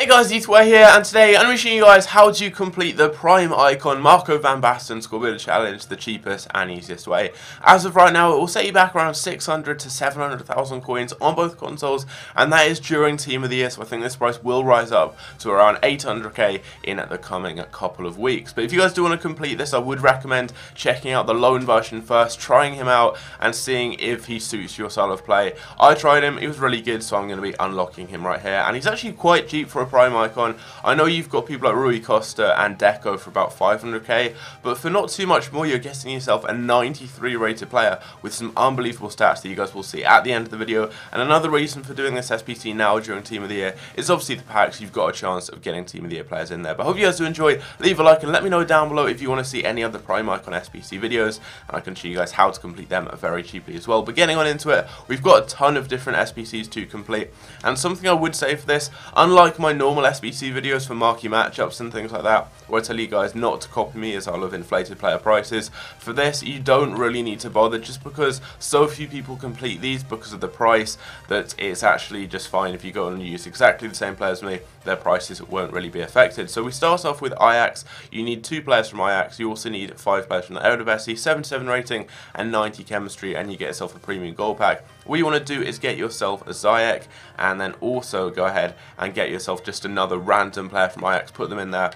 Hey guys, Ethan here, and today I'm going to be showing you guys how to complete the Prime Icon Marco van Basten Score Builder Challenge the cheapest and easiest way. As of right now, it will set you back around 600 to 700,000 coins on both consoles, and that is during Team of the Year, so I think this price will rise up to around 800k in the coming couple of weeks. But if you guys do want to complete this, I would recommend checking out the loan version first, trying him out and seeing if he suits your style of play. I tried him, he was really good, so I'm going to be unlocking him right here, and he's actually quite cheap for a Prime Icon. I know you've got people like Rui Costa and Deco for about 500k, but for not too much more, you're getting yourself a 93 rated player with some unbelievable stats that you guys will see at the end of the video. And another reason for doing this SBC now during Team of the Year is obviously the packs. You've got a chance of getting Team of the Year players in there. But I hope you guys do enjoy. Leave a like and let me know down below if you want to see any other Prime Icon SBC videos, and I can show you guys how to complete them very cheaply as well. But getting on into it, we've got a ton of different SBCs to complete, and something I would say for this, unlike my normal SBC videos for marquee matchups and things like that, where I tell you guys not to copy me as I love inflated player prices, for this you don't really need to bother, just because so few people complete these because of the price, that it's actually just fine if you go and use exactly the same players as me. Their prices won't really be affected. So we start off with Ajax. You need 2 players from Ajax. You also need 5 players from the Eredivisie, 77 rating and 90 chemistry, and you get yourself a premium goal pack. What you want to do is get yourself a Ziyech, and then also go ahead and get yourself just another random player from Ajax, put them in there,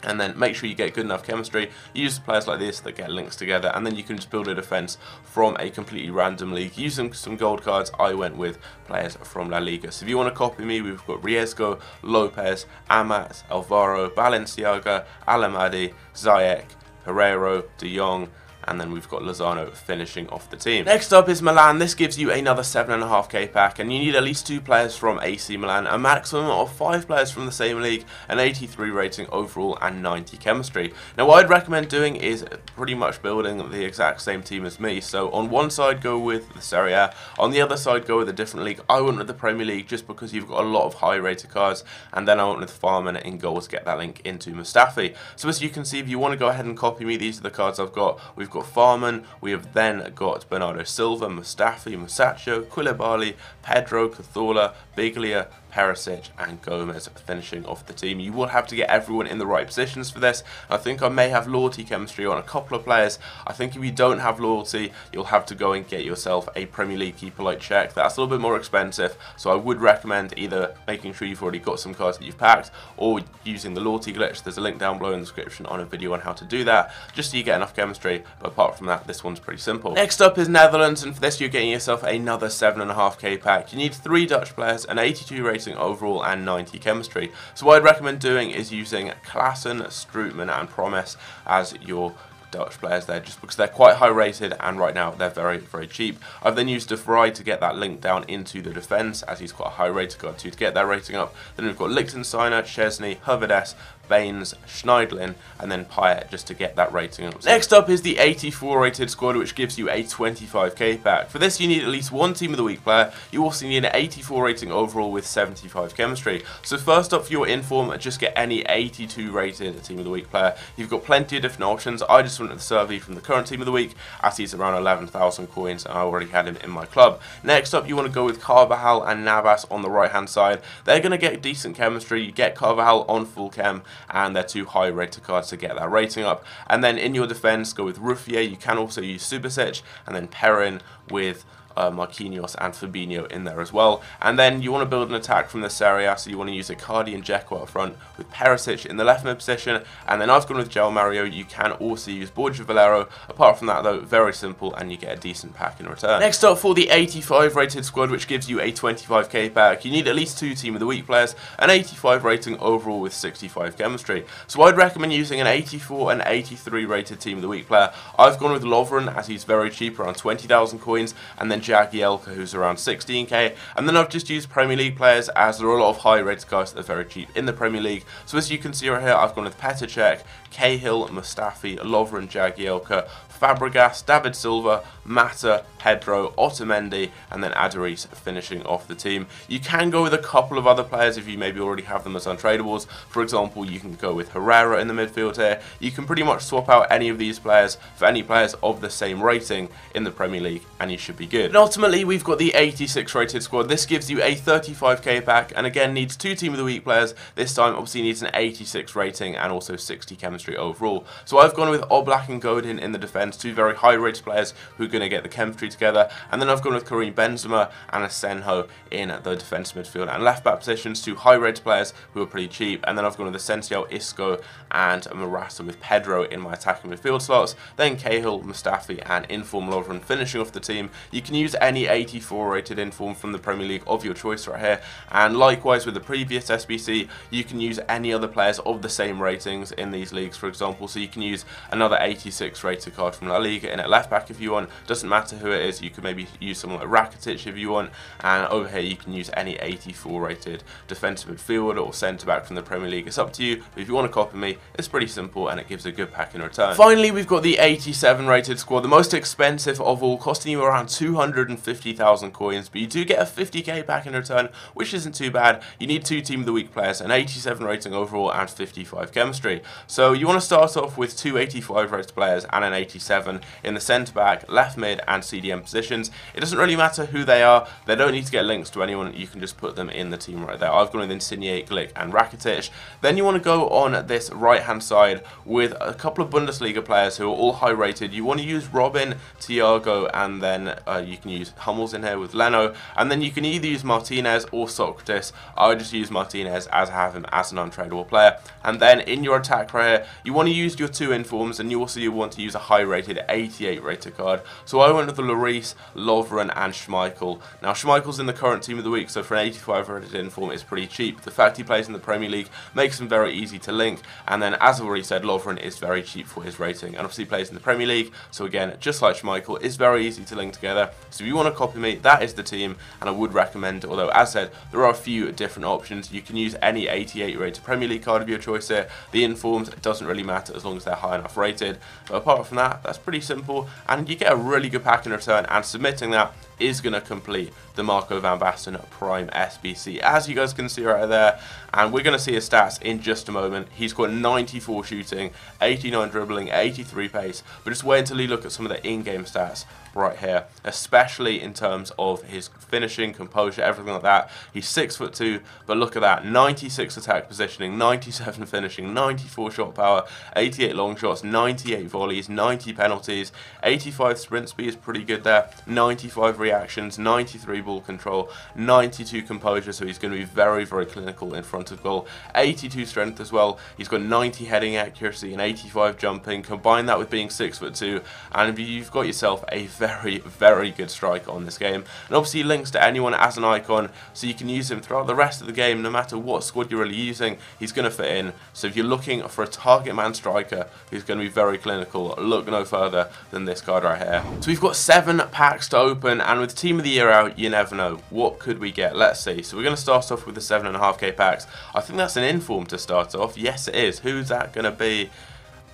and then make sure you get good enough chemistry. Use players like this that get links together, and then you can just build a defense from a completely random league. Using some gold cards, I went with players from La Liga. So if you want to copy me, we've got Riesgo, Lopez, Amat, Alvaro, Balenciaga, Alamadi, Ziyech, Pereiro, De Jong, and then we've got Lozano finishing off the team. Next up is Milan. This gives you another 7.5k pack, and you need at least 2 players from AC Milan, a maximum of 5 players from the same league, an 83 rating overall and 90 chemistry. Now what I'd recommend doing is pretty much building the exact same team as me. So on one side go with the Serie A, on the other side go with a different league. I went with the Premier League just because you've got a lot of high rated cards, and then I went with Farman in goals to get that link into Mustafi. So as you can see, if you want to go ahead and copy me, these are the cards I've got. We've got Farman, we have then got Bernardo Silva, Mustafi, Musacho, Koulibaly, Pedro, Cazorla, Biglia, Perisic and Gomez finishing off the team. You will have to get everyone in the right positions for this. I think I may have loyalty chemistry on a couple of players. I think if you don't have loyalty, you'll have to go and get yourself a Premier League keeper like Czech. That's a little bit more expensive, so I would recommend either making sure you've already got some cards that you've packed, or using the loyalty glitch. There's a link down below in the description on a video on how to do that, just so you get enough chemistry. But apart from that, this one's pretty simple. Next up is Netherlands, and for this you're getting yourself another 7.5k pack. You need 3 Dutch players, an 82 rating overall and 90 chemistry. So what I'd recommend doing is using Klaassen, Strootman and Promise as your Dutch players there, just because they're quite high rated, and right now they're very cheap. I've then used De Vrij to get that link down into the defence, as he's quite a high rated card too, to get that rating up. Then we've got Lichtsteiner, Chesney, Hövedes, Baines, Schneidlin, and then Payet just to get that rating up. Next up is the 84 rated squad, which gives you a 25k pack. For this you need at least 1 Team of the Week player. You also need an 84 rating overall with 75 chemistry. So first up for your inform, just get any 82 rated Team of the Week player. You've got plenty of different options. I just went with the survey from the current Team of the Week, as he's around 11,000 coins, and I already had him in my club. Next up you want to go with Carvajal and Navas on the right hand side. They're going to get decent chemistry. You get Carvajal on full chem, and they're 2 high rated cards to get that rating up. And then in your defense, go with Ruffier. You can also use Subasic, and then Perrin with Marquinhos and Fabinho in there as well. And then you want to build an attack from the Serie A, so you want to use Icardi and Dzeko up front with Perisic in the left mid position. And then I've gone with João Mario. You can also use Borja Valero. Apart from that though, very simple, and you get a decent pack in return. Next up for the 85 rated squad, which gives you a 25k pack. You need at least 2 Team of the Week players, an 85 rating overall with 65 chemistry. So I'd recommend using an 84 and 83 rated Team of the Week player. I've gone with Lovren, as he's very cheap, around 20,000 coins, and then Jagielka, who's around 16k, and then I've just used Premier League players, as there are a lot of high rated guys that are very cheap in the Premier League. So as you can see right here, I've gone with Petr Cech, Cahill, Mustafi, Lovren, Jagielka, Fabregas, David Silva, Mata, Pedro, Otamendi, and then Aduriz finishing off the team. You can go with a couple of other players if you maybe already have them as untradables. For example, you can go with Herrera in the midfield here. You can pretty much swap out any of these players for any players of the same rating in the Premier League, and you should be good. And ultimately, we've got the 86 rated squad. This gives you a 35k pack, and again needs 2 Team of the Week players. This time obviously needs an 86 rating and also 60 chemistry overall. So I've gone with Oblak and Godin in the defence, 2 very high rated players who are going to get the chemistry together, and then I've gone with Karim Benzema and Asenjo in the defence midfield and left back positions, 2 high rated players who are pretty cheap, and then I've gone with Asensio, Isco and Morata with Pedro in my attacking midfield slots, then Cahill, Mustafi and Inform Lovren finishing off the team. You can use any 84 rated Inform from the Premier League of your choice right here, and likewise with the previous SBC, you can use any other players of the same ratings in these leagues, for example. So you can use another 86 rated card from La Liga in at left back if you want. Doesn't matter who it is. You can maybe use someone like Rakitic if you want, and over here you can use any 84 rated defensive midfielder or centre back from the Premier League. It's up to you, but if you want to copy me, it's pretty simple and it gives a good pack in return. Finally, we've got the 87 rated squad, the most expensive of all, costing you around 250,000 coins, but you do get a 50k pack in return, which isn't too bad. You need 2 Team of the Week players, an 87 rating overall and 55 chemistry. So you want to start off with 2 85 rated players and an 87 in the centre back, left mid and CDM positions. It doesn't really matter who they are. They don't need to get links to anyone. You can just put them in the team right there. I've gone with Insigne, Glick and Rakitic. Then you want to go on this right hand side with a couple of Bundesliga players who are all high rated. You want to use Robin, Thiago, and then you can use Hummels in here with Leno, and then you can either use Martinez or Socrates. I just use Martinez as I have him as an untradeable player. And then in your attack right here, you want to use your 2 informs, and you also want to use a high rated 88 rated card. So I went with the Lloris, Lovren and Schmeichel. Now Schmeichel's in the current Team of the Week, so for an 85 rated inform it's pretty cheap. The fact he plays in the Premier League makes him very easy to link, and then as I've already said, Lovren is very cheap for his rating and obviously plays in the Premier League, so again just like Schmeichel, is very easy to link together. So if you want to copy me, that is the team, and I would recommend, although as said there are a few different options. You can use any 88 rated Premier League card of your choice here. The informs, it doesn't really matter as long as they're high enough rated, but apart from that, that's pretty simple and you get a really good pack in return, and submitting that is going to complete the Marco van Basten Prime SBC, as you guys can see right there. And we're going to see his stats in just a moment. He's got 94 shooting, 89 dribbling, 83 pace, but just wait until you look at some of the in-game stats right here, especially in terms of his finishing, composure, everything like that. He's 6'2", but look at that, 96 attack positioning, 97 finishing, 94 shot power, 88 long shots, 98 volleys, 90 penalties, 85 sprint speed is pretty good there, 95 reactions, 93 ball control, 92 composure, so he's going to be very, very clinical in front of goal, 82 strength as well. He's got 90 heading accuracy and 85 jumping. Combine that with being 6'2", and you've got yourself a very, very good striker on this game. And obviously he links to anyone as an icon, so you can use him throughout the rest of the game. No matter what squad you're really using, he's going to fit in. So if you're looking for a target man striker who's going to be very clinical, look no further than this card right here. So we've got 7 packs to open, and with Team of the Year out, you never know. What could we get? Let's see. So we're going to start off with the 7.5k packs. I think that's an inform to start off. Yes, it is. Who's that going to be?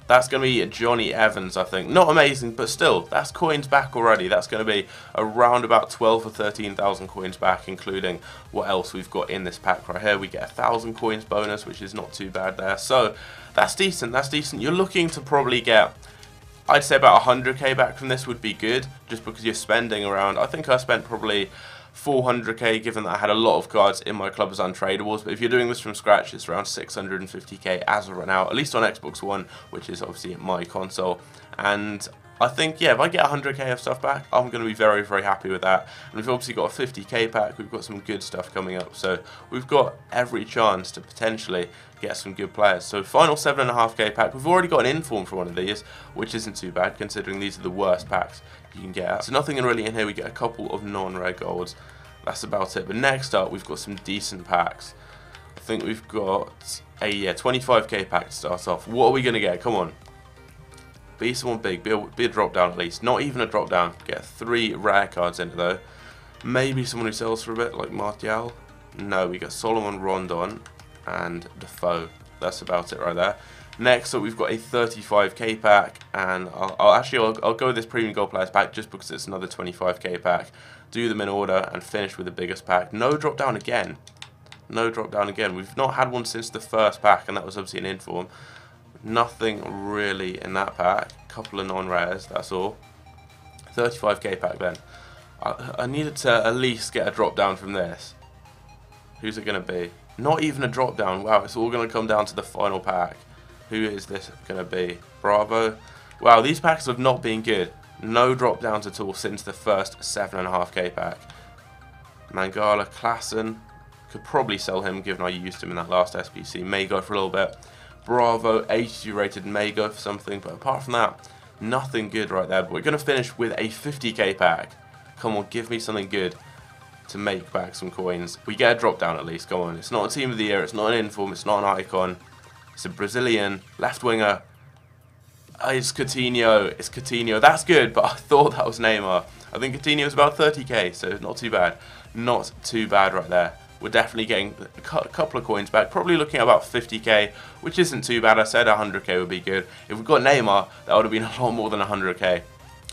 That's going to be Johnny Evans, I think. Not amazing, but still, that's coins back already. That's going to be around about 12 or 13,000 coins back, including what else we've got in this pack right here. We get 1,000 coins bonus, which is not too bad there. So that's decent. That's decent. You're looking to probably get, I'd say about 100k back from this would be good, just because you're spending around, I think I spent probably 400k, given that I had a lot of cards in my club as untradables. But if you're doing this from scratch, it's around 650k as of right now, at least on Xbox One, which is obviously my console. And I think, yeah, if I get 100k of stuff back, I'm going to be very, very happy with that. And we've obviously got a 50k pack. We've got some good stuff coming up. So we've got every chance to potentially get some good players. So final 7.5k pack. We've already got an inform for one of these, which isn't too bad considering these are the worst packs you can get. So nothing really in here. We get a couple of non-rare golds. That's about it. But next up, we've got some decent packs. I think we've got a 25k pack to start off. What are we going to get? Come on. Be someone big. Be a drop down at least. Not even a drop down. Get 3 rare cards in it though. Maybe someone who sells for a bit, like Martial. No, we got Solomon Rondon and Defoe. that's about it right there. Next up, we've got a 35k pack, and I'll go with this premium gold players pack just because it's another 25k pack. Do them in order and finish with the biggest pack. No drop down again. No drop down again. We've not had one since the first pack, and that was obviously an inform. Nothing really in that pack. Couple of non-rares, that's all. 35k pack then. I needed to at least get a drop down from this. Who's it going to be? Not even a drop down. Wow, it's all going to come down to the final pack. Who is this going to be? Bravo. Wow, these packs have not been good. No drop downs at all since the first 7.5k pack. Mangala, Klassen. Could probably sell him given I used him in that last SBC. May go for a little bit. Bravo, 82 rated, may go for something. But apart from that, nothing good right there. But we're going to finish with a 50k pack. Come on, give me something good to make back some coins. We get a drop down at least. Come on, it's not a team of the year. It's not an inform. It's not an icon. It's a Brazilian left winger. It's Coutinho. It's Coutinho. That's good, but I thought that was Neymar. I think Coutinho was about 30k, so not too bad. Not too bad right there. We're definitely getting a couple of coins back. Probably looking at about 50k, which isn't too bad. I said 100k would be good. If we got Neymar, that would have been a lot more than 100k.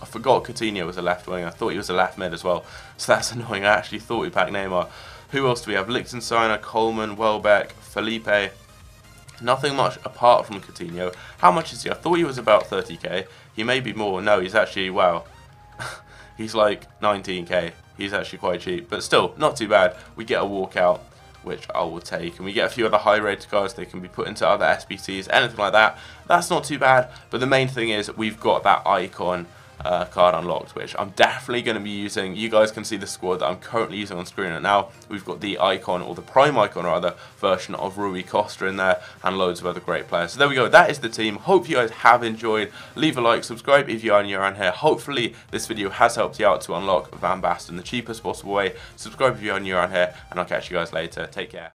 I forgot Coutinho was a left winger. I thought he was a left mid as well. So that's annoying. I actually thought we packed Neymar. Who else do we have? Lichtensteiner, Coleman, Welbeck, Felipe. Nothing much apart from Coutinho. How much is he? I thought he was about 30k. He may be more. No, he's actually, wow. He's like 19k. He's actually quite cheap. But still, not too bad. We get a walkout, which I will take. And we get a few other high-rated cards. They can be put into other SBCs, anything like that. That's not too bad. But the main thing is we've got that icon card unlocked, which I'm definitely going to be using. You guys can see the squad that I'm currently using on screen right now. We've got the icon, or the prime icon rather, version of Rui Costa in there, and loads of other great players. So there we go, that is the team. Hope you guys have enjoyed. Leave a like, subscribe if you are new around here. Hopefully this video has helped you out to unlock Van Basten the cheapest possible way. Subscribe if you are new around here, and I'll catch you guys later. Take care.